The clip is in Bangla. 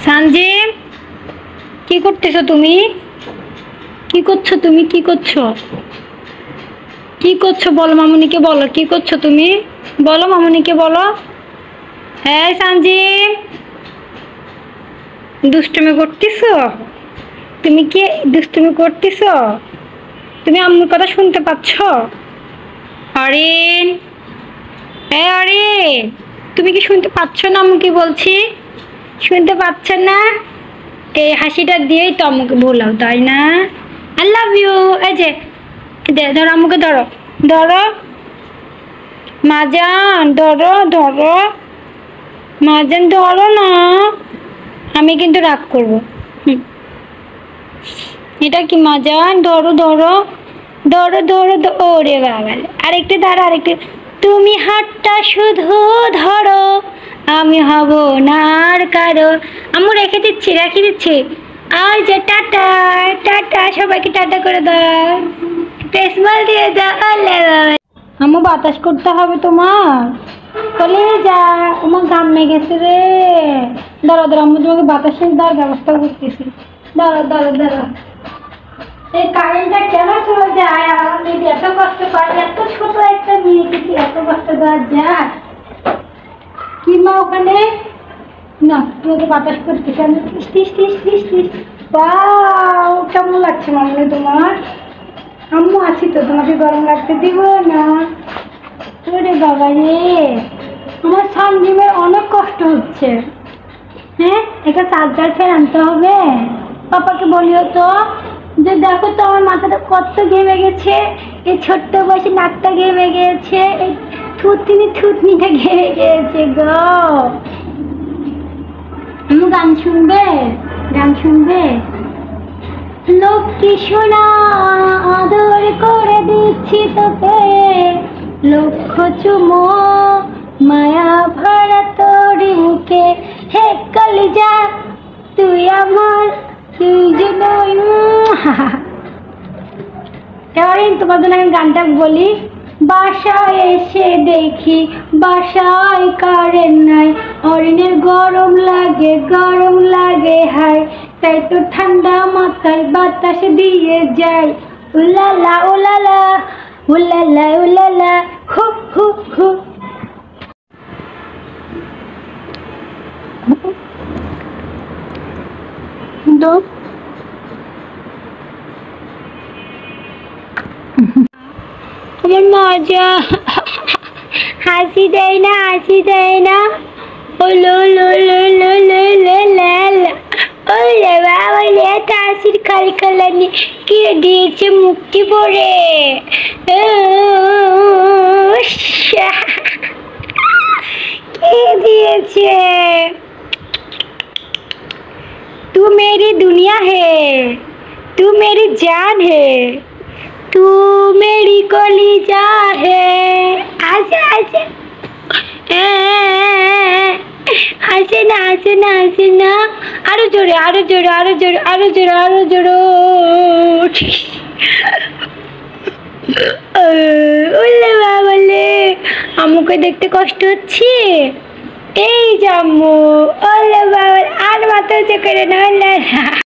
সানজিম, কি করতেছো তুমি? কি করছো তুমি? কি করছো? কি করছো বলো মামুনিকে, বলো কি করছো তুমি? বলো মামুনিকে বলো। হ্যাঁ সানজিম, দুষ্টুমি করতেছো? তুমি কি দুষ্টুমি করতেছো? তুমি আম্মুর কথা শুনতে পাচ্ছ? অরিন, হ্যাঁ অরিন, তুমি কি শুনতে পাচ্ছ না আম্মু কি বলছি? শুনতে পাচ্ছ না? এই হাসিটা দিয়েই তো আম্মুকে ভুলাও, তাই না? I love you. এই যে ধরো আম্মুকে, ধরো ধরো মাজান, ধরো ধরো মাজান, ধরো না, আমি কিন্তু রাগ করবো। এটা কি মাজান? ধরো ধরো ধরো ধরো ওরে বাবা, আরেকটু দাঁড়া, আরেকটু। তুমি হাতটা শুধু ধরো, আমি হব না আর কারো। আম্মু রেখে দিচ্ছি, রেখে দিচ্ছি। আর যে টাটা, টাটা, সবাইকে টাটা করে দাও, টেসমাল দিয়ে দাও। আল্লাহ বাবা, আম্মু বাতাস করতে হবে তোমার, চলে যা, তোমার ঘামে গেছে রে। দাঁড়া দাঁড়া, আম্মু তোমাকে বাতাসের দেওয়ার ব্যবস্থা করতেছি। দাঁড়া দাঁড়া দাঁড়া। এই কারেন্টটা কেন চলে যায়? আমার মেয়েটি এত কষ্ট পায়, এত ছোট একটা মেয়েকে কি এত কষ্ট দেওয়া যায়? কি মা ওখানে? না তোমাকে বাতাস করতেছি আমি। টিস টিস টিস টিস। বাও, কেমন লাগছে মামনি তোমার? আম্মু আছি তো, তোমাকে গরম লাগতে দিব না। ওরে বাবা রে, আমার সানজিমের অনেক কষ্ট হচ্ছে। হ্যাঁ, একটা চার্জার ফ্যান আনতে হবে। পাপাকে বলিও তো, যে দেখো তো আমার মাথাটা কত ঘেমে গেছে, এই ছোট্ট বয়সে নাকটা ঘেমে গেছে, এই থুতনিটা ঘেমে গেছে গো। আমি গান শুনবে? গান শুনবে? লক্ষ্মী সোনা, আদর করে দিচ্ছি তোকে, লক্ষ চুমো মায়া ভরা তোর মুখে। হে কলিজা তুই আমার, তুই যেন। এবারে তোমার জন্য আমি গানটা বলি। বাসায় এসে দেখি বাসায় কারেন্ট নাই, অরিনের গরম লাগে হায়, তাই তো ঠান্ডা মাথায় বাতাস দিয়ে যায়। উলালা উলালা, উলালা উলালা, হু হু হু। আমার মজা, হাসি দেয় না, হাসি দেয় না। ওলো লো লো লো লো লো লা লা। ওরে বাবা রে, এত হাসির কালকালানি কে দিয়েছে মুক্তি পড়ে? কে দিয়েছে? तू मेरी दुनिया है, तू मेरी जान है, तू मेरी कलीजा है। आजा आजा, আসে না, আসে না, আসে না। আরো জোরে, আরো জোরে, আরো জোরে, আরো জোরে, আরো জোরে। ওলে বাবালে, আম্মুকে দেখতে কষ্ট হচ্ছে। এই যে আম্মু, ওলে বাবা, আর মাথা উঁচু করে না।